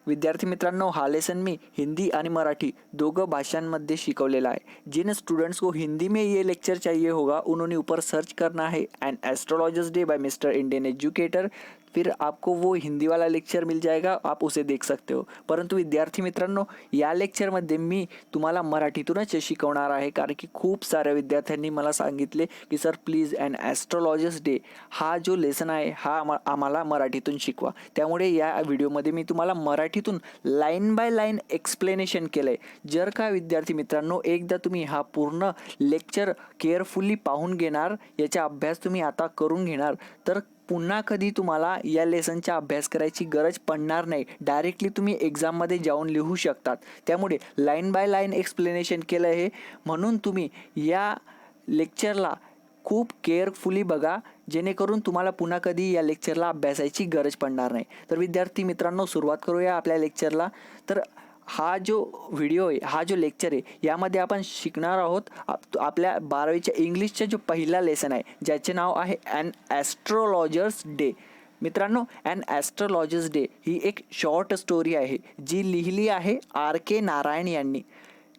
विद्यार्थी मित्रांनो, हा लेसन मी हिंदी आणि मराठी दोनों भाषांमध्ये शिकवलेला है। जिन स्टूडेंट्स को हिंदी में ये लेक्चर चाहिए होगा उन्होंने ऊपर सर्च करना है an astrologer's day by mister Indian educator. फिर आपको वो हिंदी वाला लेक्चर मिल जाएगा, आप उसे देख सकते हो। परंतु विद्यार्थी मित्रांनो, या लेक्चरमध्ये मी तुम्हाला मराठीतूनच शिकवणार आहे, कारण की खूप साऱ्या विद्यार्थ्यांनी मला सांगितले की sir please an astrologer's day हा जो लेसन आहे हा आम्हाला मराठीतून शिकवा। त्यामुळे या व्हिडिओमध्ये मी तुम्हाला मराठीतून लाईन बाय लाईन एक्सप्लेनेशन केलं आहे। जर का विद्यार्थी मित्रांनो एकदा तुम्ही हा पूर्ण लेक्चर केअरफुली पाहून घेणार, याचा अभ्यास तुम्ही आता करून घेणार, तर पुन्हा कधी तुम्हाला या लेसनचा अभ्यास करायची गरज पडणार नाही। डायरेक्टली तुम्ही एक्झाममध्ये जाऊन लिहू शकतात। त्यामुळे लाईन बाय लाईन एक्सप्लेनेशन केलं आहे, म्हणून तुम्ही या लेक्चरला खूप केअरफुली बघा, जेणेकरून तुम्हाला पुन्हा कधी या लेक्चरला अभ्यासाची गरज पडणार नाही। तर विद्यार्थी मित्रांनो, सुरुवात करूया आपल्या लेक्चरला। तर हा जो व्हिडिओ आहे, हा जो लेक्चर आहे, यामध्ये आपण शिकणार आहोत आपल्या 12वीच्या इंग्लिशचा जो पहिला लेसन आहे, ज्याचे नाव आहे ॲन ॲस्ट्रोलॉजर्स डे। मित्रांनो, ॲन ॲस्ट्रोलॉजर्स डे ही एक शॉर्ट स्टोरी आहे, जी लिहिली आहे RK नारायण यांनी।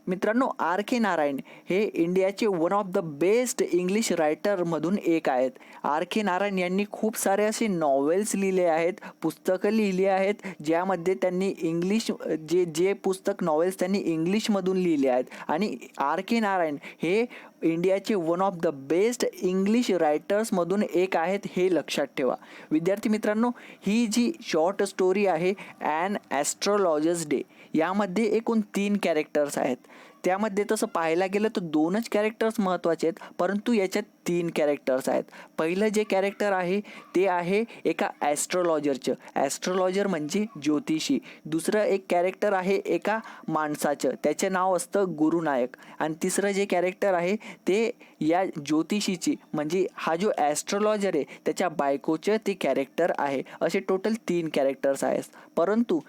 मित्रांनो, RK नारायण हे इंडियाचे one of the best English रायटरमधून एक आहेत। RK नारायण यांनी खूप सारे असे नॉवेल्स लिहिले आहेत, पुस्तकं लिहिली आहेत, ज्यामध्ये त्यांनी इंग्लिश जे पुस्तक नॉवेल्स त्यांनी इंग्लिशमधून लिहिले आहेत। आणि RK नारायण हे इंडियाचे one of the best English रायटर्समधून एक आहेत, हे लक्षात ठेवा। विद्यार्थी मित्रांनो, ही जी शॉर्ट स्टोरी आहे ॲन ॲस्ट्रोलॉजर्स डे, यामध्ये एकूण 3 कॅरेक्टर्स आहेत। त्यामध्ये तसं पाहायला गेलं तर 2च कॅरेक्टर्स महत्त्वाचे आहेत, परंतु याच्यात 3 कॅरेक्टर्स आहेत। पहिलं जे कॅरेक्टर आहे ते आहे एका ॲस्ट्रोलॉजरचं, ॲस्ट्रोलॉजर म्हणजे ज्योतिषी। दुसरं एक कॅरेक्टर आहे एका माणसाचं, त्याचे नाव असतं गुरुनायक। आणि तिसरं जे कॅरेक्टर आहे ते या ज्योतिषीची म्हणजे हा जो ॲस्ट्रोलॉजर आहे त्याच्या बायकोचं ते कॅरेक्टर आहे। असे टोटल 3 कॅरेक्टर्स आहेत। परंतु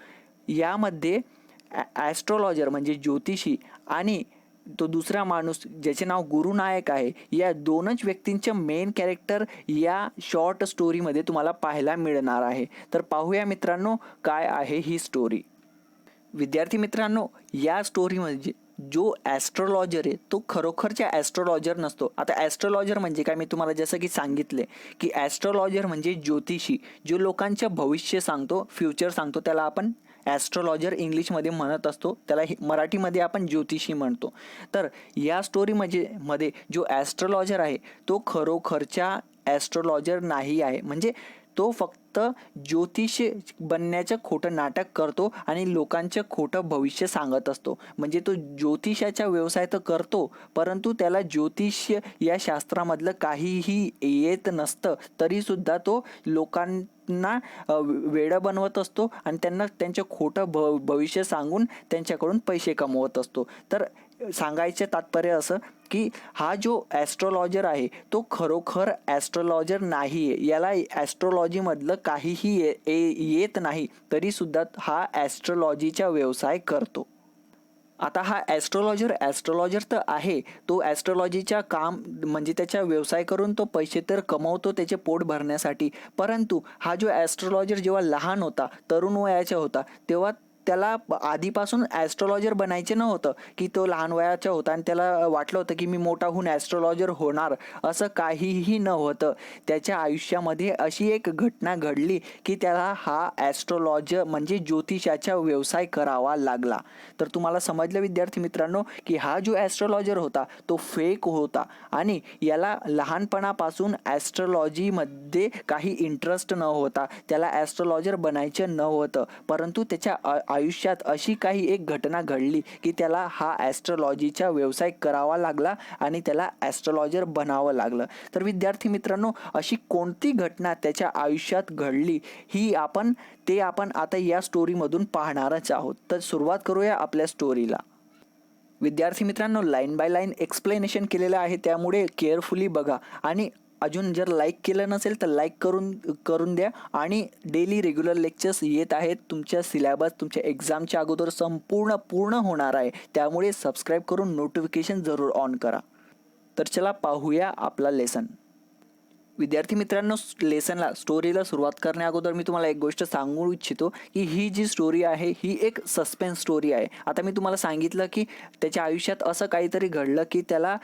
यामध्ये ॲस्ट्रोलॉजर म्हणजे ज्योतिषी आणि तो दुसरा माणूस ज्याचे नाव गुरुनायक आहे, या 2च व्यक्तींचे मेन कॅरेक्टर या शॉर्ट स्टोरीमध्ये तुम्हाला पाहायला मिळणार आहे। तर पाहूया मित्रांनो, काय आहे ही स्टोरी। विद्यार्थी मित्रांनो, या स्टोरीमध्ये जो ॲस्ट्रोलॉजर आहे तो खरोखरचा ॲस्ट्रोलॉजर नसतो। आता ॲस्ट्रोलॉजर म्हणजे काय, मी तुम्हाला जसं की सांगितले की ॲस्ट्रोलॉजर म्हणजे ज्योतिषी, जो लोकांचं भविष्य सांगतो, फ्युचर सांगतो, त्याला आपण ॲस्ट्रोलॉजर इंग्लिशमध्ये म्हणत असतो, त्याला मराठीमध्ये आपण ज्योतिषी म्हणतो। तर या स्टोरीमध्ये जो ॲस्ट्रोलॉजर आहे तो खरोखरचा ॲस्ट्रोलॉजर नाही आहे, म्हणजे तो फक्त ज्योतिष बनण्याचं खोटं नाटक करतो आणि लोकांचं खोटं भविष्य सांगत असतो। म्हणजे तो ज्योतिषाचा व्यवसाय तर करतो, परंतु त्याला ज्योतिष या शास्त्रामधलं काहीही येत नसतं, तरीसुद्धा तो लोकांना वेडं बनवत असतो आणि त्यांना त्यांचं खोटं भविष्य सांगून त्यांच्याकडून पैसे कमवत असतो। तर सांगायचं तात्पर्य असं की हा जो ॲस्ट्रोलॉजर आहे तो खरोखर ॲस्ट्रोलॉजर नाही आहे, याला ॲस्ट्रोलॉजीमधलं काहीही येत नाही, तरीसुद्धा हा ॲस्ट्रोलॉजीचा व्यवसाय करतो। आता हा ॲस्ट्रोलॉजर तर आहे, तो ॲस्ट्रोलॉजीचा काम म्हणजे त्याचा व्यवसाय करून तो पैसे तर कमवतो त्याचे पोट भरण्यासाठी। परंतु हा जो ॲस्ट्रोलॉजर जेव्हा लहान होता, तरुण वयाचा होता, तेव्हा त्याला आधीपासून ॲस्ट्रोलॉजर बनायचे नव्हतं, की तो लहान वयाचा होता आणि त्याला वाटलं होतं की मी मोठा होऊन ॲस्ट्रोलॉजर होणार, असं काहीही नव्हतं। त्याच्या आयुष्यामध्ये अशी एक घटना घडली की त्याला हा ॲस्ट्रोलॉजर म्हणजे ज्योतिषाचा व्यवसाय करावा लागला। तर तुम्हाला समजलं विद्यार्थी मित्रांनो की हा जो ॲस्ट्रोलॉजर होता तो फेक होता आणि याला लहानपणापासून ॲस्ट्रोलॉजीमध्ये काही इंटरेस्ट न होता, त्याला ॲस्ट्रोलॉजर बनायचं नव्हतं। परंतु त्याच्या आयुष्यात अशी काही एक घटना घडली की त्याला हा ॲस्ट्रोलॉजीचा व्यवसाय करावा लागला आणि त्याला ॲस्ट्रोलॉजर बनावं लागलं। तर विद्यार्थी मित्रांनो, अशी कोणती घटना त्याच्या आयुष्यात घडली ही आपण आता या स्टोरीमधून पाहणारच आहोत। तर सुरुवात करूया आपल्या स्टोरीला। विद्यार्थी मित्रांनो, लाईन बाय लाईन एक्सप्लेनेशन केलेलं आहे, त्यामुळे केअरफुली बघा आणि अजून जर लाईक केलं नसेल तर लाईक करून द्या। आणि डेली रेग्युलर लेक्चर्स येत आहेत, तुमच्या सिलेबस तुमच्या एक्झामच्या अगोदर पूर्ण होणार आहे, त्यामुळे सबस्क्राईब करून नोटिफिकेशन जरूर ऑन करा। तर चला पाहूया आपला लेसन। विद्यार्थी मित्रांनो, स्टोरीला सुरुवात करण्या अगोदर मी तुम्हाला एक गोष्ट सांगू इच्छितो की ही जी स्टोरी आहे ही एक सस्पेन्स स्टोरी आहे. आता मी तुम्हाला सांगितलं की त्याच्या आयुष्यात असं काहीतरी घडलं की त्याला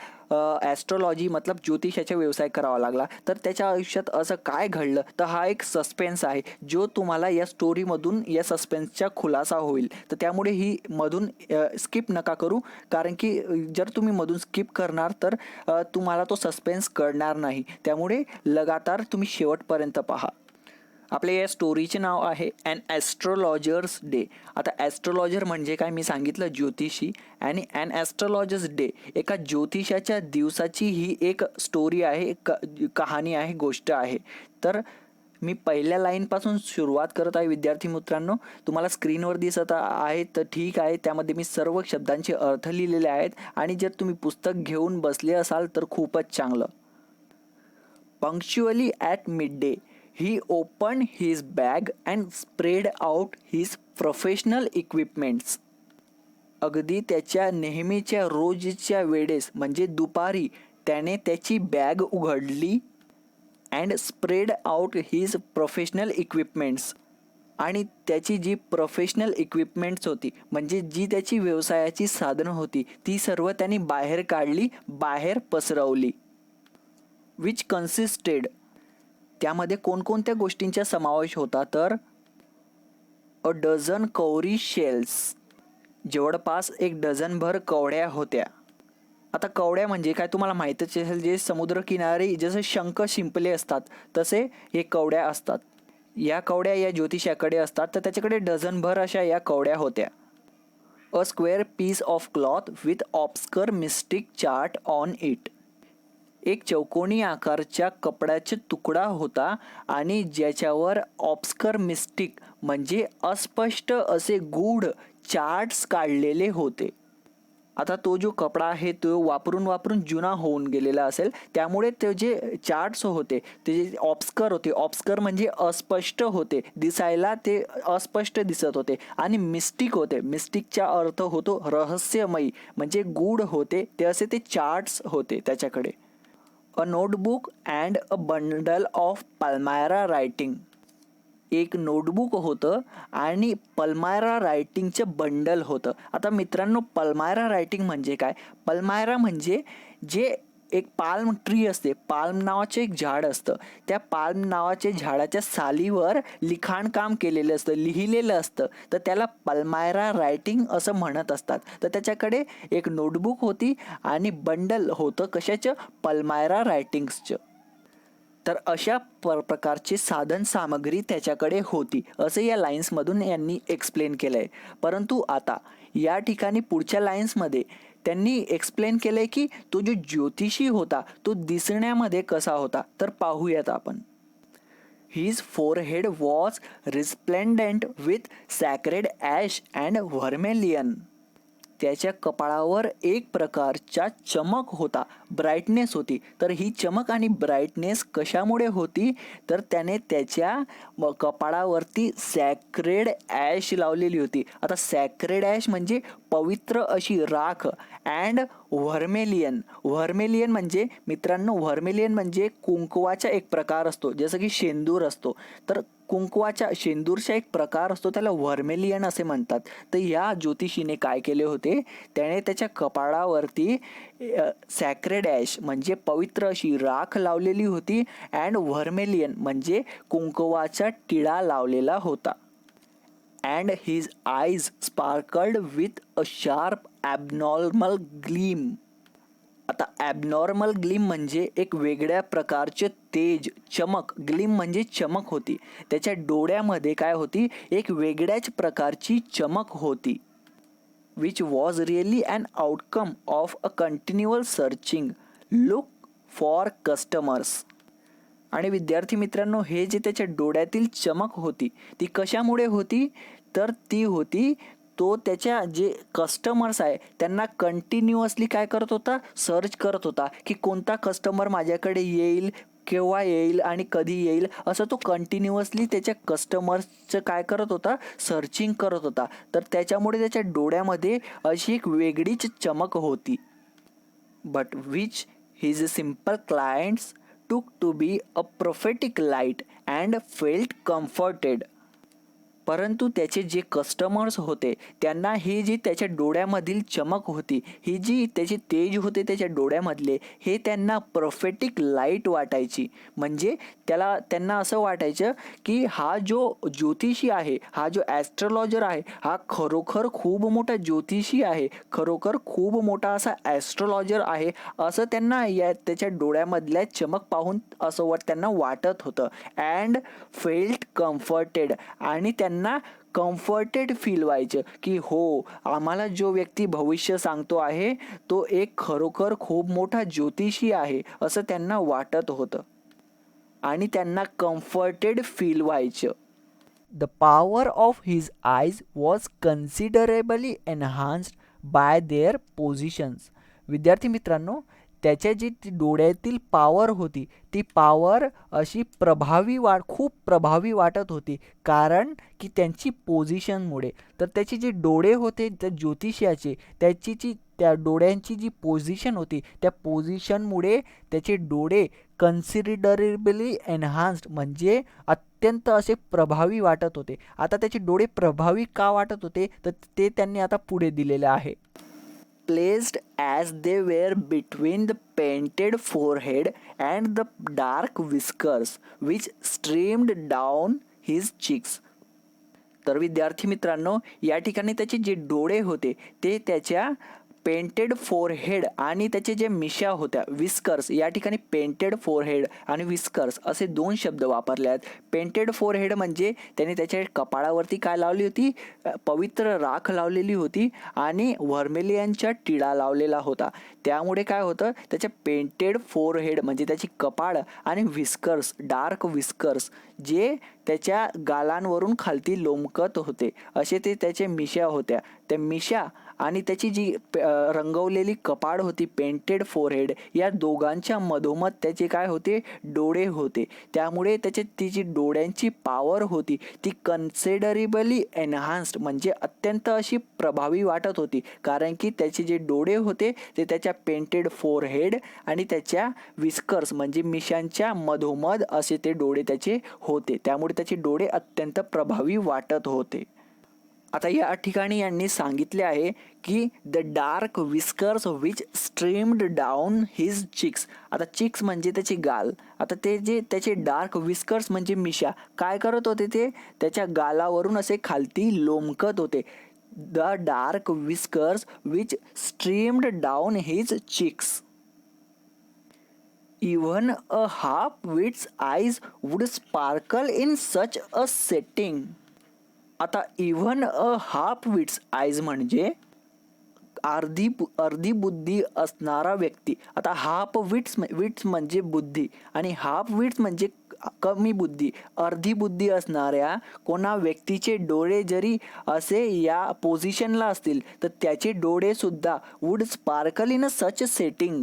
ॲस्ट्रॉलॉजी मतलब ज्योतिषाचा व्यवसाय करावा लागला. तर त्याच्या आयुष्यात असं काय घडलं, तर हा एक सस्पेन्स आहे जो तुम्हाला या स्टोरीमधून या सस्पेन्सचा खुलासा होईल. तर त्यामुळे ही मधून स्किप नका करू, कारण की जर तुम्ही मधून स्किप करणार तर तुम्हाला तो सस्पेन्स कळणार नाही. त्यामुळे लगातार तुम्ही शेवटपर्यंत पहा. आपल्या या स्टोरीचे नाव आहे ॲन ॲस्ट्रोलॉजर्स डे. आता ॲस्ट्रोलॉजर म्हणजे काय मी सांगितलं, ज्योतिषी. आणि ॲन ॲस्ट्रोलॉजर्स डे एका ज्योतिषाच्या दिवसाची ही एक स्टोरी आहे, कहाणी आहे, गोष्ट आहे. तर मी पहिल्या लाईनपासून सुरुवात करत आहे विद्यार्थी मित्रांनो. तुम्हाला स्क्रीनवर दिसत आहे तर ठीक आहे, त्यामध्ये मी सर्व शब्दांचे अर्थ लिहिलेले आहेत. आणि जर तुम्ही पुस्तक घेऊन बसले असाल तर खूपच चांगलं. Punctually at midday, he opened his bag and spread out his professional equipments. अगदी त्याच्या नेहमीच्या रोजच्या वेळेस म्हणजे दुपारी त्याने त्याची बॅग उघडली and spread out his professional equipments. आणि त्याची जी प्रोफेशनल इक्विपमेंट्स होती म्हणजे जी त्याची व्यवसायाची साधनं होती ती सर्व त्यांनी बाहेर काढली, बाहेर पसरवली. विच कन्सिस्टेड, त्यामध्ये कोणकोणत्या गोष्टींचा समावेश होता तर अ डझन कौरी शेल्स, जवळपास एक डझनभर कवड्या होत्या. आता कवड्या म्हणजे काय तुम्हाला माहीतच असेल, जे समुद्रकिनारी जसे शंख शिंपले असतात तसे हे कवड्या असतात. या कवड्या या ज्योतिषाकडे असतात, तर त्याच्याकडे डझनभर अशा या कवड्या होत्या. A square piece of cloth with obscure mystic chart on it, एक चौकोनी आकारच्या कपड्याचा तुकडा होता आणि ज्याच्यावर ऑब्स्कर मिस्टिक म्हणजे अस्पष्ट असे गूढ चार्ट्स काढलेले होते. आता तो जो कपडा आहे तो वापरून जुना होऊन गेलेला असेल, त्यामुळे ते जे चार्ट्स होते ते जे ऑब्स्कर होते, ऑब्स्कर म्हणजे अस्पष्ट होते, दिसायला ते अस्पष्ट दिसत होते. आणि मिस्टिक होते, मिस्टिकचा अर्थ होतो रहस्यमयी म्हणजे गूढ होते, ते असे ते चार्ट्स होते त्याच्याकडे. A notebook and a bundle of Palmyra writing, एक नोटबुक होतं आणि पल्मायरा रायटिंगचं बंडल होतं. आता मित्रांनो, पल्मायरा रायटिंग म्हणजे काय? पल्मायरा म्हणजे जे एक पाल्म ट्री असते, पाल्म नावाचे एक झाड असतं, त्या पाल्म नावाच्या झाडाच्या सालीवर लिखाण काम केलेलं असतं, लिहिलेलं असतं, तर त्याला पल्मायरा रायटिंग असं म्हणत असतात. तर त्याच्याकडे एक नोटबुक होती आणि बंडल होतं कशाचं? पल्मायरा रायटिंग्सचं. तर अशा प्रकारची साधन सामग्री त्याच्याकडे होती असं या लाईन्समधून यांनी एक्सप्लेन केलं आहे. परंतु आता या ठिकाणी पुढच्या लाईन्समध्ये त्यांनी एक्सप्लेन केलं आहे की तो जो ज्योतिषी होता तो दिसण्यामध्ये कसा होता, तर पाहूयात आपण. His forehead was resplendent with sacred ash and vermilion, त्याच्या कपाळावर एक प्रकारचा चमक होता, ब्राईटनेस होती. तर ही चमक आणि ब्राईटनेस कशामुळे होती, तर त्याने त्याच्या कपाळावरती सॅक्रेड ॲश लावलेली होती. आता सॅक्रेड ॲश म्हणजे पवित्र अशी राख. अँड व्हर्मेलियन, व्हर्मेलियन म्हणजे मित्रांनो, व्हर्मेलियन म्हणजे कुंकवाचा एक प्रकार असतो, जसं की शेंदूर असतो. तर कुंकवाच्या शेंदूरचा एक प्रकार असतो, त्याला व्हर्मेलियन असे म्हणतात. तर या ज्योतिषीने काय केले होते, त्याने त्याच्या कपाळावरती सॅक्रेड ॲश म्हणजे पवित्र अशी राख लावलेली होती. अँड व्हर्मेलियन म्हणजे कुंकवाचा टिळा लावलेला होता. And his eyes sparkled with a sharp abnormal gleam. आता ॲबनॉर्मल ग्लीम म्हणजे एक वेगळ्या प्रकारचे तेज, चमक. ग्लीम म्हणजे चमक होती. त्याच्या डोळ्यामध्ये काय होती, एक वेगळ्याच प्रकारची चमक होती. Which was really an outcome of a continual searching look for customers. आणि विद्यार्थी मित्रांनो, हे जे त्याच्या डोळ्यातील चमक होती ती कशामुळे होती, तर ती होती तो त्याच्या जे कस्टमर्स आहे त्यांना कंटिन्युअसली काय करत होता, सर्च करत होता की कोणता कस्टमर माझ्याकडे येईल, केव्हा येईल आणि कधी येईल, असं तो कंटिन्युअसली त्याच्या कस्टमर्सचं काय करत होता, सर्चिंग करत होता. तर त्याच्यामुळे त्याच्या डोळ्यामध्ये अशी एक वेगळीच चमक होती. But which his simple clients took to be a prophetic light and felt comforted. परंतु त्याचे जे कस्टमर्स होते त्यांना ही जी त्याच्या डोळ्यामधील चमक होती, ही जी त्याची तेज होते त्याच्या डोळ्यामधले, हे त्यांना प्रोफेटिक लाईट वाटायची. म्हणजे त्यांना असं वाटायचं की हा जो ज्योतिषी आहे, हा जो ॲस्ट्रोलॉजर आहे, हा खरोखर खूप मोठा ज्योतिषी आहे, खरोखर खूप मोठा असा ॲस्ट्रोलॉजर आहे, असं त्यांना त्याच्या डोळ्यामधल्या चमक पाहून असं त्यांना वाटत होतं. अँड फेल्ट कम्फर्टेड, आणि त्यांना कम्फर्टेड फील व्हायचं की हो, आम्हाला जो व्यक्ती भविष्य सांगतो आहे तो एक खरोखर खूप मोठा ज्योतिषी आहे, असं त्यांना वाटत होतं आणि त्यांना कम्फर्टेड फील व्हायचं. The power of his eyes was considerably enhanced by their positions. विद्यार्थी मित्रांनो, त्याच्या जी डोळ्यातील पॉवर होती ती पॉवर अशी खूप प्रभावी वाटत होती, कारण की त्यांची पोझिशनमुळे. तर त्याचे जे डोळे होते त्या ज्योतिषाचे, त्या डोळ्यांची जी पोझिशन होती त्या पोझिशनमुळे त्याचे डोळे कन्सिडरेबली एनहान्स्ड म्हणजे अत्यंत असे प्रभावी वाटत होते. आता त्याचे डोळे प्रभावी का वाटत होते तर ते त्यांनी आता पुढे दिलेले आहे. Placed as they were between the painted forehead and the dark whiskers which streamed down his cheeks. तर विद्यार्थी मित्रांनो, या ठिकाणी त्याचे जे डोळे होते ते त्याच्या पेंटेड फोरहेड आणि त्याचे जे मिशा होत्या विस्कर्स, या ठिकाणी पेंटेड फोरहेड आणि विस्कर्स असे दोन शब्द वापरले आहेत. पेंटेड फोरहेड म्हणजे त्याने त्याच्या कपाळावरती काय लावली होती, पवित्र राख लावलेली होती आणि व्हर्मेलियनचा टिळा लावलेला होता. त्यामुळे काय होतं, त्याच्या पेंटेड फोरहेड म्हणजे त्याची कपाळ आणि विस्कर्स, डार्क विस्कर्स जे त्याच्या गालांवरून खालती लोंबकत होते, असे ते त्याचे मिशा होत्या. त्या मिशा आणि त्याची जी रंगवलेली कपाळ होती पेंटेड फोरहेड, या दोघांच्या मधोमध त्याचे काय होते, डोळे होते. त्यामुळे ती जी डोळ्यांची पॉवर होती ती कन्सिडरेबली एनहान्स्ड म्हणजे अत्यंत अशी प्रभावी वाटत होती, कारण की त्याचे जे डोळे होते ते त्याच्या पेंटेड फोरहेड आणि त्याच्या विस्कर्स म्हणजे मिशांच्या मधोमध असे ते डोळे त्याचे होते. त्यामुळे त्याचे डोळे अत्यंत प्रभावी वाटत होते. आता या ठिकाणी यांनी सांगितले आहे की the dark whiskers which streamed down his cheeks. आता चिक्स म्हणजे त्याचे गाल. आता ते जे त्याचे डार्क विस्कर्स म्हणजे मिशा काय करत होते, ते त्याच्या गालावरून असे खालती लोंबकत होते. The dark whiskers which streamed down his cheeks. Even a half-wit's eyes would sparkle in such a setting. आता इव्हन अ हाफ-विट्स आईज म्हणजे अर्धी बुद्धी असणारा व्यक्ती. आता विट्स म्हणजे बुद्धी आणि हाफ विट्स म्हणजे कमी बुद्धी, अर्धी बुद्धी असणाऱ्या कोणा व्यक्तीचे डोळे जरी असे या पोझिशनला असतील तर त्याचे डोळे सुद्धा would sparkle in a such setting.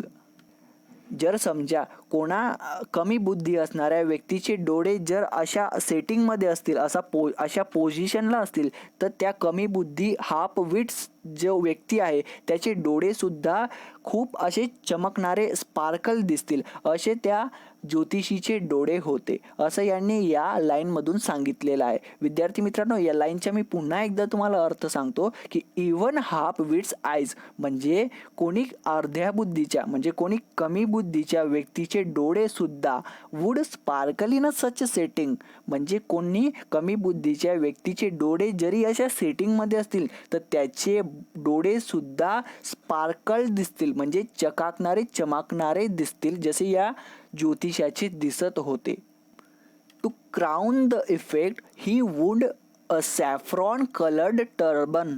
जर समजा कोणा कमी बुद्धी असणाऱ्या व्यक्तीचे डोळे जर अशा सेटिंगमध्ये असतील, अशा पोझिशनला असतील, तर त्या कमी बुद्धी हाफ विट्स जो व्यक्ती आहे त्याचे डोळे सुद्धा खूप असे चमकणारे स्पार्कल दिसतील, असे त्या ज्योतिषीचे डोळे होते, असं यांनी या लाईनमधून सांगितलेलं आहे. विद्यार्थी मित्रांनो, या लाईनचा मी पुन्हा एकदा तुम्हाला अर्थ सांगतो की इव्हन हाफ विट्स आईज म्हणजे कोणी अर्ध्या बुद्धीच्या म्हणजे कोणी कमी बुद्धीच्या व्यक्तीचे डोळे सुद्धा would sparkle in a such setting म्हणजे कोणी कमी बुद्धीच्या व्यक्तीचे डोळे जरी अशा सेटिंगमध्ये असतील तर त्याचे डोळे सुद्धा स्पार्कल दिसतील म्हणजे चमकणारे दिसतील, जसे या ज्योतिषाचे दिसत होते. To crown the effect he would a saffron coloured turban.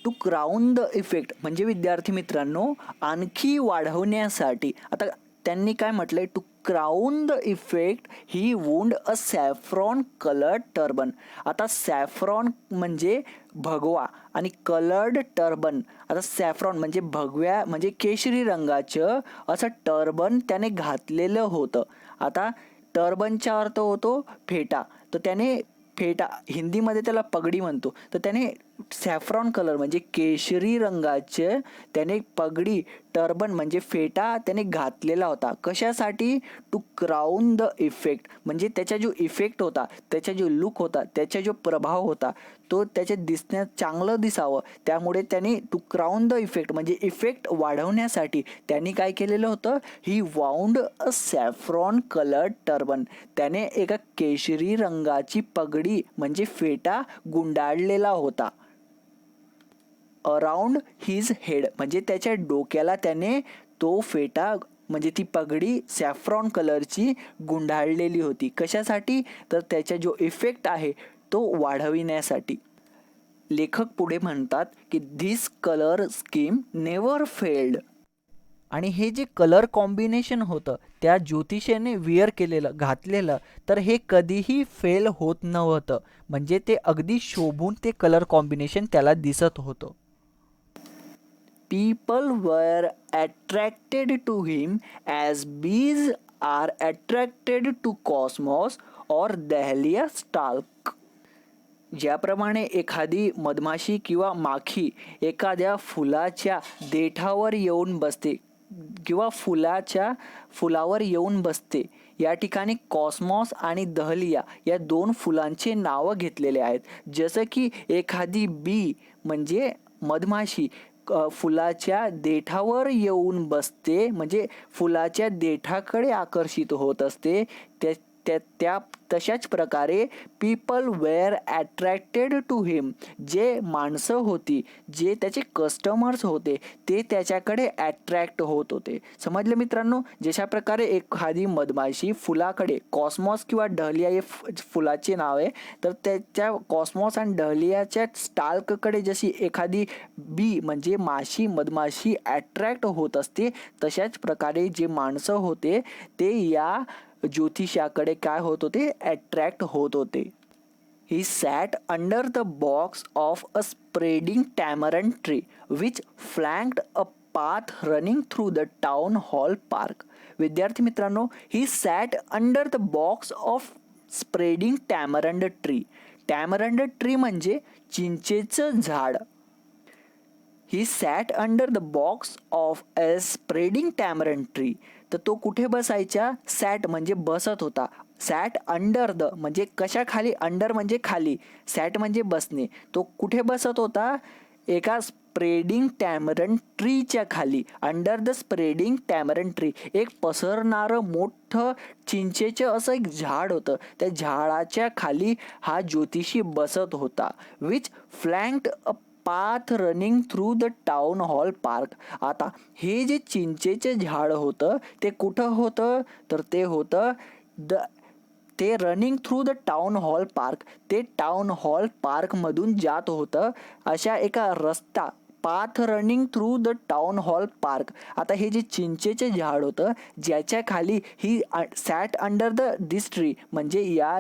To crown the effect म्हणजे विद्यार्थी मित्रांनो आणखी वाढवण्यासाठी, आता त्यांनी काय म्हटलंय, to crown the effect he would a saffron coloured turban. आता सॅफ्रॉन म्हणजे भगवा आणि कलर्ड टर्बन, आता सॅफ्रॉन म्हणजे भगव्या म्हणजे केशरी रंगाचं असं टर्बन त्याने घातलेलं होतं. आता टर्बनचा अर्थ होतो फेटा, तर त्याने फेटा, हिंदीमध्ये त्याला पगडी म्हणतो, तर त्याने सॅफ्रॉन कलर म्हणजे केशरी रंगाचे त्याने पगडी, टर्बन म्हणजे फेटा त्याने घातलेला होता. कशासाठी? टू क्राऊन द इफेक्ट, म्हणजे त्याचा जो इफेक्ट होता, त्याचा जो लुक होता, त्याचा जो प्रभाव होता, तो त्याच्या दिसण्यात चांगलं दिसावं, त्यामुळे त्याने टू क्राऊन द इफेक्ट म्हणजे इफेक्ट वाढवण्यासाठी त्यांनी काय केलेलं होतं, ही वाउंड अ सॅफ्रॉन कलर्ड टर्बन, त्याने एका केशरी रंगाची पगडी म्हणजे फेटा गुंडाळलेला होता. अराउंड हिज हेड म्हणजे त्याच्या डोक्याला त्याने तो फेटा म्हणजे ती पगडी सॅफ्रॉन कलरची गुंडाळलेली होती. कशासाठी? तर त्याचा जो इफेक्ट आहे तो वाढविण्यासाठी. लेखक पुढे म्हणतात की this colour scheme never failed, आणि हे जे कलर कॉम्बिनेशन होतं त्या ज्योतिषाने विअर केलेलं, घातलेलं, तर हे कधीही फेल होत नव्हतं, म्हणजे ते अगदी शोभून ते कलर कॉम्बिनेशन त्याला दिसत होतं. People were attracted to him as bees are attracted to cosmos or dahlia stalk. ज्याप्रमाणे एखादी मधमाशी किंवा माखी एखाद्या फुलाच्या देठावर येऊन बसते किंवा फुलावर येऊन बसते, या ठिकाणी कॉस्मॉस आणि दहलिया या दोन फुलांचे नावं घेतलेले आहेत. जसं की एखादी बी म्हणजे मधमाशी फुलाच्या देठावर येऊन बसते, म्हणजे फुलाच्या देठाकडे आकर्षित होत असते, त्या तशाच प्रकारे पीपल वेअर अट्रॅक्टेड टू हिम, जे माणसं होती, जे त्याचे कस्टमर्स होते, ते त्याच्याकडे अट्रॅक्ट होत होते. समजले मित्रांनो? जशा प्रकारे एखादी मधमाशी फुलाकडे, कॉस्मॉस किंवा डहलिया हे फुलाचे नाव आहे, तर त्याच्या कॉस्मॉस आणि डहलियाच्या स्टाल्ककडे जशी एखादी बी म्हणजे मधमाशी अट्रॅक्ट होत असते, तशाच प्रकारे जे माणसं होते ते या ज्योतिषाकडे काय होत होते, अट्रॅक्ट होत होते. He sat under the box of a spreading tamarind tree which flanked a path running through the town hall park. विद्यार्थी मित्रांनो, he sat under the box of spreading tamarind tree. tamarind tree म्हणजे चिंचेचं झाड. He sat under the box of a spreading tamarind tree. तर तो कुठे बसायचा? सॅट म्हणजे बसत होता. सॅट अंडर द म्हणजे कशाखाली? अंडर म्हणजे खाली, सॅट म्हणजे बसणे. तो कुठे बसत होता? एका स्प्रेडिंग टॅमरन ट्रीच्या खाली. अंडर द स्प्रेडिंग टॅमरन ट्री, एक पसरणारं मोठं चिंचेचं असं एक झाड होतं. त्या झाडाच्या खाली हा ज्योतिषी बसत होता. Which flanked a path running through the town hall park. आता हे जे चिंचेचे झाड होतं ते कुठं होतं? तर ते होतं ते running through the town hall park, ते टाउन हॉल पार्कमधून जात होतं. अशा एका रस्ता, path running through the town hall park. आता हे जे चिंचेचे झाड होतं ज्याच्या खाली he sat under the this tree म्हणजे या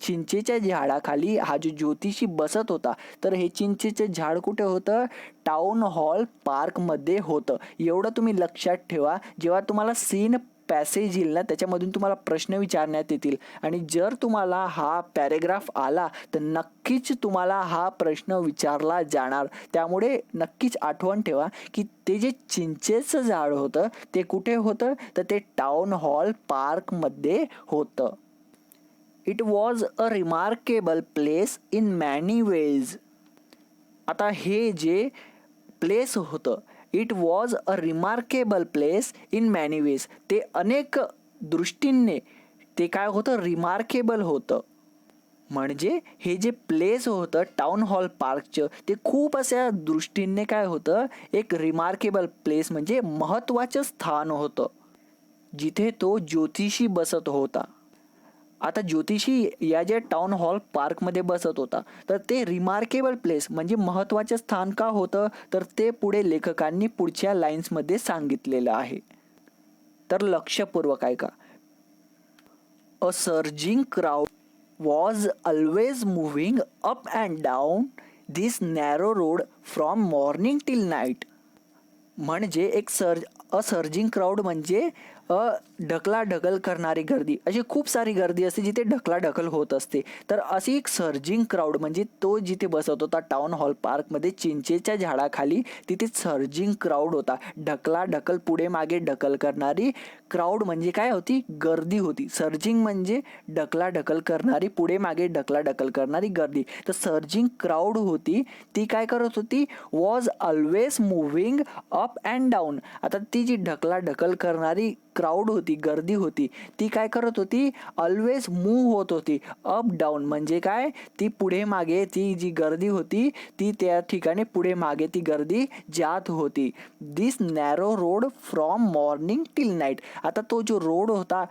चिंचेच्या झाडाखाली हा जो ज्योतिषी बसत होता, तर हे चिंचेचे झाड कुठे होतं? टाउन हॉल पार्कमध्ये होतं. एवढं तुम्ही लक्षात ठेवा. जेव्हा तुम्हाला सीन पॅसेज येईल ना, त्याच्यामधून तुम्हाला प्रश्न विचारण्यात येतील, आणि जर तुम्हाला हा पॅरेग्राफ आला तर नक्कीच तुम्हाला हा प्रश्न विचारला जाणार. त्यामुळे नक्कीच आठवण ठेवा की ते जे चिंचेचं झाड होतं ते कुठे होतं? तर ते टाउन हॉल पार्कमध्ये होतं. It was a remarkable place in many ways. आता हे जे प्लेस होतं, it was a remarkable place in many ways, ते अनेक दृष्टींनी ते काय होतं? रिमार्केबल होतं. म्हणजे हे जे प्लेस होतं टाउन हॉल पार्कचं, ते खूप अशा दृष्टींनी काय होतं? एक रिमार्केबल प्लेस म्हणजे महत्त्वाचं स्थान होतं, जिथे तो ज्योतिषी बसत होता. आता ज्योतिषी या जे टाउन हॉल पार्कमध्ये बसत होता, तर ते रिमार्केबल प्लेस म्हणजे महत्त्वाचं स्थान का होतं? तर ते पुढे लेखकांनी पुढच्या लाईन्समध्ये सांगितलेलं आहे. तर लक्षपूर्वक ऐका. A surging crowd was always moving up and down this narrow road from morning till night. म्हणजे एक सर्जिंग क्राऊड म्हणजे ढकलाढकल करणारी गर्दी, अशी खूप सारी गर्दी असते जिथे ढकलाढकल होत असते. तर अशी एक सर्जिंग क्राऊड, म्हणजे तो जिथे बसत होता टाउन हॉल पार्कमध्ये चिंचेच्या झाडाखाली, तिथे सर्जिंग क्राऊड होता. ढकलाढकल, पुढे मागे ढकल करणारी क्राऊड म्हणजे काय होती? गर्दी होती. सर्जिंग म्हणजे ढकलाढकल करणारी, पुढे मागे ढकलाढकल करणारी गर्दी. तर सर्जिंग क्राऊड होती ती काय करत होती? Was always moving up and down. आता ती जी ढकलाढकल करणारी क्राऊड होती, गर्दी होती, ती काय करत होती? ऑलवेज मूव्ह होत होती. अप डाऊन म्हणजे काय? ती पुढे मागे, ती जी गर्दी होती ती त्या ठिकाणी पुढे मागे ती गर्दी जात होती. This narrow road from morning till night. आता तो जो रोड होता,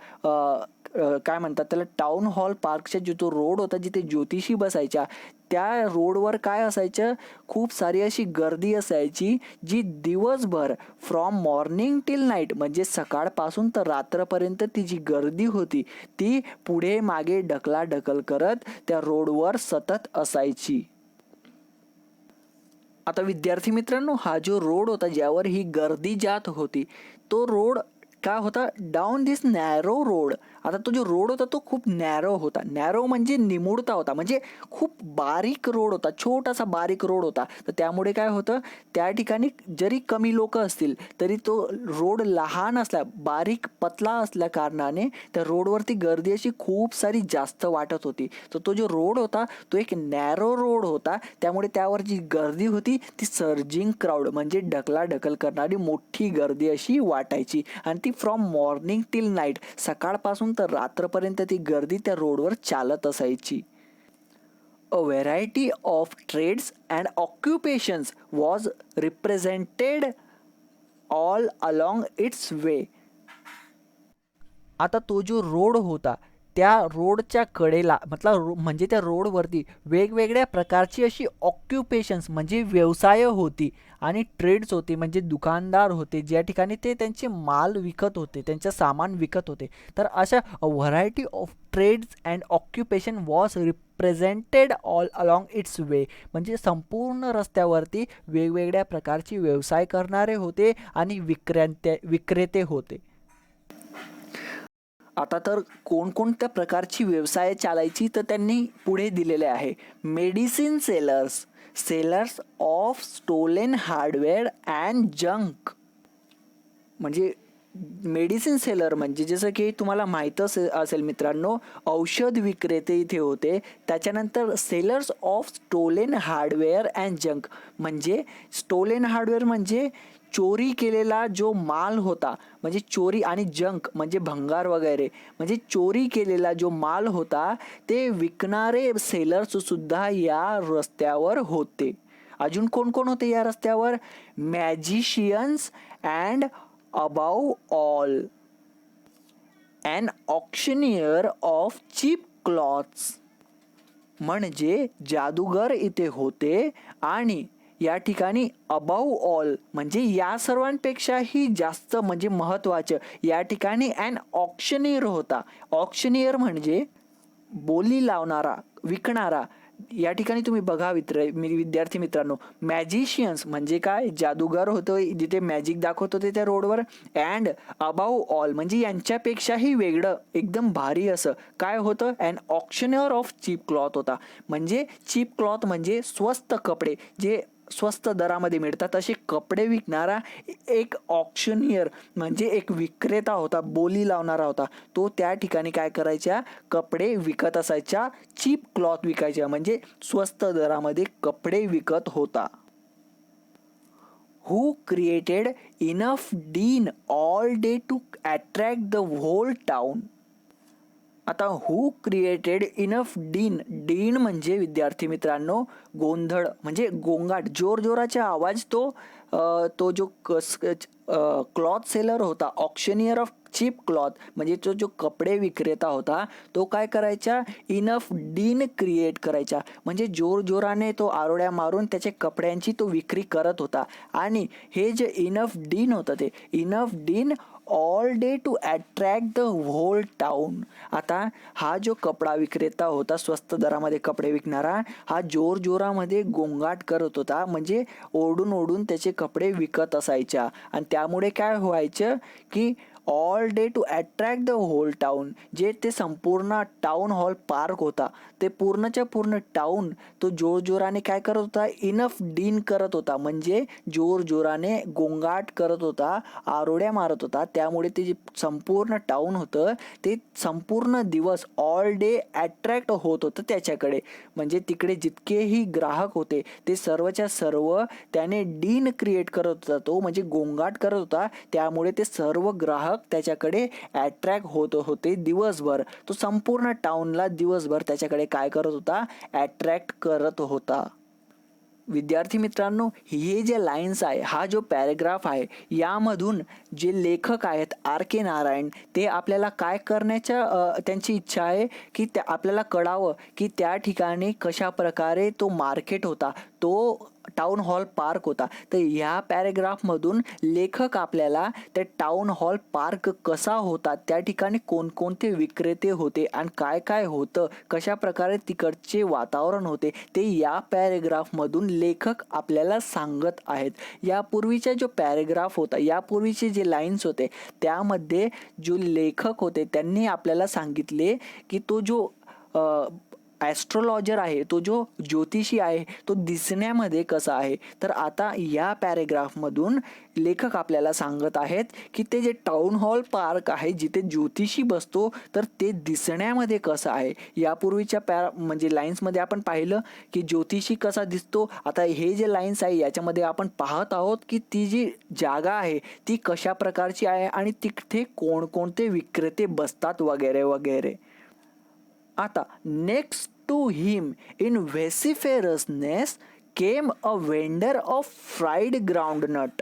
काय म्हणतात त्याला, टाउन हॉल पार्कचा जो तो रोड होता जिथे ज्योतिषी बसायच्या, त्या रोडवर काय असायचं? खूप सारी अशी गर्दी असायची जी दिवसभर, फ्रॉम मॉर्निंग टिल नाईट म्हणजे सकाळपासून तर रात्रपर्यंत ती जी गर्दी होती ती पुढे मागे ढकलाढकल करत त्या रोडवर सतत असायची. आता विद्यार्थी मित्रांनो, हा जो रोड होता ज्यावर ही गर्दी जात होती, तो रोड काय होता? Down this narrow road. आता तो जो रोड होता तो खूप नॅरो होता. नॅरो म्हणजे निमुळता होता, म्हणजे खूप बारीक रोड होता, छोटासा बारीक रोड होता. तर त्यामुळे काय होतं? त्या ठिकाणी जरी कमी लोक असतील तरी तो रोड लहान असला, बारीक पतला असल्या कारणाने त्या रोडवरती गर्दी अशी खूप सारी जास्त वाटत होती. तर तो जो रोड होता तो एक नॅरो रोड होता, त्यामुळे त्यावर जी गर्दी होती ती सर्जिंग क्राऊड म्हणजे ढकलाढकल करणारी मोठी गर्दी अशी वाटायची. आणि ती फ्रॉम मॉर्निंग टिल नाईट, सकाळपासून तर रात्रपर्यंत ती गर्दी त्या रोडवर चालत असायची. A variety of trades and occupations was represented all along its way. आता तो जो रोड होता त्या रोडच्या कडेला, म्हणजे त्या रोडवरती वेगवेगळ्या प्रकारची अशी ऑक्युपेशन्स म्हणजे व्यवसाय होती आणि ट्रेड्स होते म्हणजे दुकानदार होते, ज्या ठिकाणी ते त्यांचे माल विकत होते, त्यांचं सामान विकत होते. तर अशा variety of trades and occupation was represented all along its way, म्हणजे संपूर्ण रस्त्यावरती वेगवेगळ्या प्रकारची व्यवसाय करणारे होते आणि विक्रेते होते. आता तर कोणकोणत्या प्रकारची व्यवसाय चालायची तर त्यांनी पुढे दिलेले आहे. Medicine sellers, sellers of stolen hardware and junk. म्हणजे मेडिसिन सेलर म्हणजे जसं की तुम्हाला माहीत असेल मित्रांनो, औषध विक्रेते इथे होते. त्याच्यानंतर sellers of stolen hardware and junk, म्हणजे स्टोलेन हार्डवेअर म्हणजे चोरी केलेला जो माल होता, म्हणजे चोरी, आणि जंक म्हणजे भंगार वगैरे, म्हणजे चोरी केलेला जो माल होता ते विकणारे सेलर्स सुद्धा या रस्त्यावर होते. अजून कोण कोण होते या रस्त्यावर? मॅजिशियन्स and above all an auctioneer of cheap cloths. म्हणजे जादूगर इथे होते आणि या ठिकाणी अबाव ऑल म्हणजे या सर्वांपेक्षाही जास्त म्हणजे महत्त्वाचं या ठिकाणी अन ऑक्शनियर होता. ऑक्शनियर म्हणजे बोली लावणारा, विकणारा. या ठिकाणी तुम्ही बघा विद्यार्थी मित्रांनो, मॅजिशियन्स म्हणजे काय? जादूगार होतो जिथे मॅजिक दाखवत होते त्या रोडवर. अँड अबाव ऑल म्हणजे यांच्यापेक्षाही वेगळं, एकदम भारी असं काय होतं? And auctioneer of cheap cloth होता. म्हणजे चीप क्लॉथ म्हणजे स्वस्त कपडे, जे स्वस्त दरामध्ये मिळतात असे कपडे विकणारा एक ऑक्शनियर म्हणजे एक विक्रेता होता, बोली लावणारा होता. तो त्या ठिकाणी काय करायच्या? कपडे विकत असायच्या, चीप क्लॉथ विकायच्या म्हणजे स्वस्त दरामध्ये कपडे विकत होता. Who created enough din all day to attract the whole town. आता who created enough din, din म्हणजे विद्यार्थी मित्रांनो गोंधळ म्हणजे गोंगाट, जोरजोराचा आवाज. तो जो क्लॉथ सेलर होता, ऑक्शनियर ऑफ चीप क्लॉथ म्हणजे तो जो कपडे विक्रेता होता, तो काय करायचा? इनफ डीन क्रिएट करायचा, म्हणजे जोरजोराने तो आरोड्या मारून त्याच्या कपड्यांची तो विक्री करत होता. आणि हे जे इनफ डीन होतं ते enough din all day to attract the whole town. आता हा जो कपडा विक्रेता होता, स्वस्त दरामध्ये कपडे विकणारा, हा जोरजोरामध्ये गोंगाट करत होता, म्हणजे ओढून ओढून त्याचे कपडे विकत असायच्या. आणि त्यामुळे काय व्हायचं की all day to attract the whole town. जे ते संपूर्ण टाउन हॉल पार्क होता ते पूर्णच्या पूर्ण टाउन तो जोरजोराने काय करत होता, इनफ डीन करत होता, म्हणजे जोरजोराने गोंगाट करत होता, आरोड्या मारत होता. त्यामुळे ते जे संपूर्ण टाउन होतं ते संपूर्ण दिवस ऑल डे अट्रॅक्ट होत होतं त्याच्याकडे. म्हणजे तिकडे जितकेही ग्राहक होते ते सर्वच्या सर्व त्याने डीन क्रिएट करत होता, तो म्हणजे गोंगाट करत होता. त्यामुळे ते सर्व ग्राहक त्याच्याकडे अट्रॅक्ट होत होते दिवसभर. तो संपूर्ण टाउनला दिवसभर त्याच्याकडे काय करत होता, अट्रॅक्ट करत होता. विद्यार्थी मित्रांनो, हे जे लाईन्स आहे, हा जो पॅरेग्राफ आहे, यामधून जे लेखक आहेत R.K. नारायण, ते आपल्याला काय करण्याच्या त्यांची इच्छा आहे की आपल्याला कळावं की त्या ठिकाणी कशा प्रकारे तो मार्केट होता, तो टाउन हॉल पार्क होता. तर ह्या पॅरेग्राफमधून लेखक आपल्याला त्या टाउन हॉल पार्क कसा होता, त्या ठिकाणी कोणकोणते विक्रेते होते आणि काय काय होतं, कशा प्रकारे तिकडचे वातावरण होते, ते या पॅरेग्राफमधून लेखक आपल्याला सांगत आहेत. यापूर्वीचा जो पॅरेग्राफ होता, यापूर्वीचे जे लाईन्स होते, त्यामध्ये जो लेखक होते त्यांनी आपल्याला सांगितले की तो जो ॲस्ट्रोलॉजर आहे, तो जो ज्योतिषी आहे, तो दिसण्यामध्ये कसा आहे. तर आता या पॅरेग्राफमधून लेखक आपल्याला सांगत आहेत की ते जे टाउन हॉल पार्क आहे जिथे ज्योतिषी बसतो, तर ते दिसण्यामध्ये कसं आहे. यापूर्वीच्या म्हणजे लाईन्समध्ये आपण पाहिलं की ज्योतिषी कसा दिसतो. आता हे जे लाईन्स आहे याच्यामध्ये आपण पाहत आहोत की ती जी जागा आहे ती कशा प्रकारची आहे आणि तिथे कोणकोणते विक्रेते बसतात वगैरे वगैरे. आता next to him in vociferousness came a vendor of fried groundnut.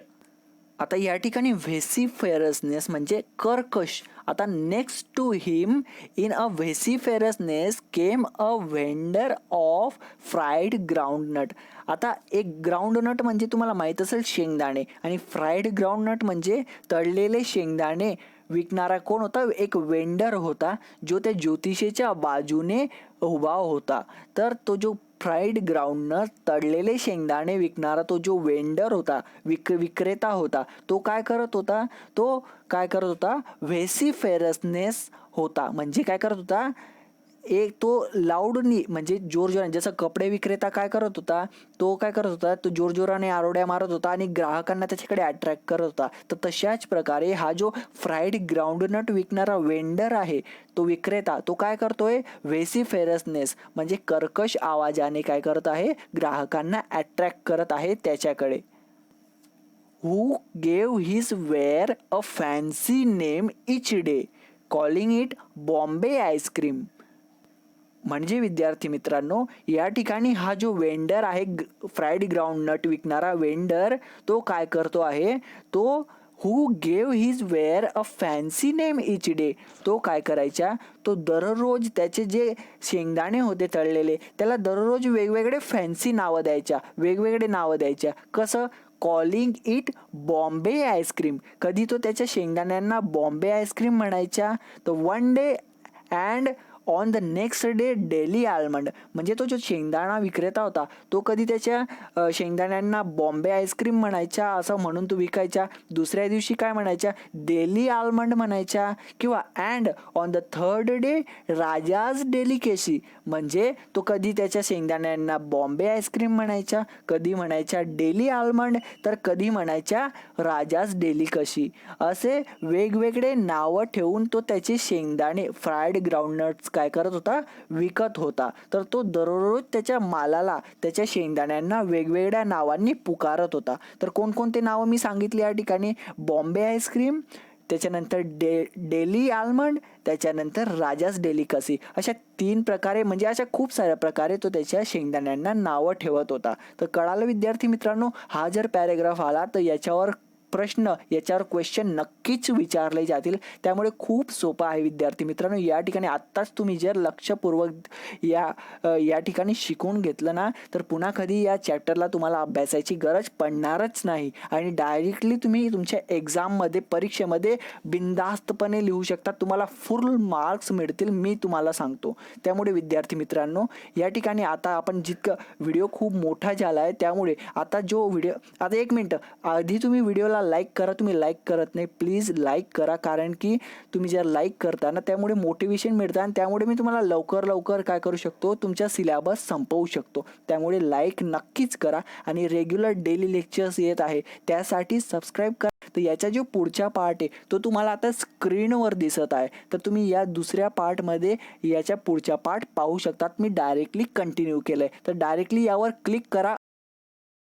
आता या ठिकाणी व्हेसिफेरसनेस म्हणजे कर्कश. आता next to him in a vociferousness came a vendor of fried groundnut. आता एक ग्राउंडनट म्हणजे तुम्हाला माहीत असेल शेंगदाणे, आणि फ्राईड ग्राउंडनट म्हणजे तळलेले शेंगदाणे विकणारा कोण होता, एक वेंडर होता जो त्या ज्योतिषीच्या बाजूने उभा होता. तर तो जो फ्राईड ग्राउंडनट तळलेले शेंगदाणे विकणारा तो जो वेंडर होता, विक्रेता होता, तो काय करत होता, व्हेसिफेरसनेस होता. म्हणजे काय करत होता, एक तो लाऊडनी म्हणजे जोरजोराने, जसं कपडे विक्रेता काय करत होता, तो जोरजोराने आरोड्या मारत होता आणि ग्राहकांना त्याच्याकडे अट्रॅक्ट करत होता. तर तशाच प्रकारे हा जो फ्राईड ग्राउंडनट विकणारा वेंडर आहे, तो विक्रेता, तो काय करतोय, व्हेसिफेरसनेस म्हणजे कर्कश आवाजाने काय करत आहे, ग्राहकांना अट्रॅक्ट करत आहे त्याच्याकडे. Who gave his ware a fancy name each day calling it Bombay ice cream. म्हणजे विद्यार्थी मित्रांनो, या ठिकाणी हा जो वेंडर आहे, फ्राईड ग्राउंडनट विकणारा वेंडर, तो काय करतो आहे, तो हू gave his ware a fancy name each day, तो काय करायचा, तो दररोज त्याचे जे शेंगदाणे होते तळलेले त्याला दररोज वेगवेगळे फॅन्सी नावं द्यायच्या, वेगवेगळे नावं द्यायच्या. कसं, कॉलिंग इट बॉम्बे आईस्क्रीम. कधी तो त्याच्या शेंगदाण्यांना बॉम्बे आईस्क्रीम म्हणायचा, तर one day and on the next day daily almond. म्हणजे तो जो शेंगदाणा विक्रेता होता तो कधी त्याच्या शेंगदाण्यांना बॉम्बे आईस्क्रीम म्हणायचा, असं म्हणून तो विकायचा. दुसऱ्या दिवशी काय म्हणायचा, डेली आल्मंड म्हणायचा. किंवा and on the third day rajas delicacy. म्हणजे तो कधी त्याच्या शेंगदाण्यांना बॉम्बे आईस्क्रीम म्हणायचा, कधी म्हणायचा डेली आल्मंड, तर कधी म्हणायचा राजाज डेलिकसी. असे वेगवेगळे नावं ठेवून तो त्याचे शेंगदाणे फ्राईड ग्राउंडनट्स काय करत होता, विकत होता. तर तो दररोज त्याच्या मालाला, त्याच्या शेंगदाण्यांना वेगवेगळ्या नावांनी पुकारत होता. तर कोणकोणते नावं मी सांगितली या ठिकाणी, बॉम्बे आईस्क्रीम, त्याच्यानंतर डेली आल्मंड, त्याच्यानंतर राजास डेलिकसी. अशा 3 प्रकारे, म्हणजे अशा खूप साऱ्या प्रकारे तो त्याच्या शेंगदाण्यांना नावं ठेवत होता. तर कळालं विद्यार्थी मित्रांनो, हा जर पॅरेग्राफ आला तर याच्यावर क्वेश्चन नक्कीच विचारले जातील. त्यामुळे खूप सोपं आहे विद्यार्थी मित्रांनो. या ठिकाणी आत्ताच तुम्ही जर लक्षपूर्वक या ठिकाणी शिकून घेतलं ना, तर पुन्हा कधी या चॅप्टरला तुम्हाला अभ्यासाची गरज पडणारच नाही आणि डायरेक्टली तुम्ही तुमच्या एक्झाममध्ये, परीक्षेमध्ये बिनधास्तपणे लिहू शकता. तुम्हाला फुल मार्क्स मिळतील, मी तुम्हाला सांगतो. त्यामुळे विद्यार्थी मित्रांनो, या ठिकाणी आता आपण जितकं, व्हिडिओ खूप मोठा झाला आहे, त्यामुळे आता 1 मिनिट आधी तुम्ही व्हिडिओला लाईक करा. तुम्ही लाईक करत नाही, प्लीज प्लीज लाईक करा, कारण की तुम्ही जर लाईक करता ना त्यामुळे मोटिवेशन मिळतं आणि त्यामुळे मी तुम्हाला लवकर काय करू शकतो, तुमचा सिलेबस संपवू शकतो. त्यामुळे लाईक नक्कीच करा आणि रेग्युलर डेली लेक्चर्स येत आहे त्यासाठी सबस्क्राईब करा. तर याचा जो पुढचा पार्ट आहे तो तुम्हाला आता स्क्रीनवर दिसत आहे, तर तुम्ही या दुसऱ्या पार्टमध्ये याच्या पुढचा पार्ट पाहू शकतात. मी डायरेक्टली कंटिन्यू केलं आहे, तर डायरेक्टली यावर क्लिक करा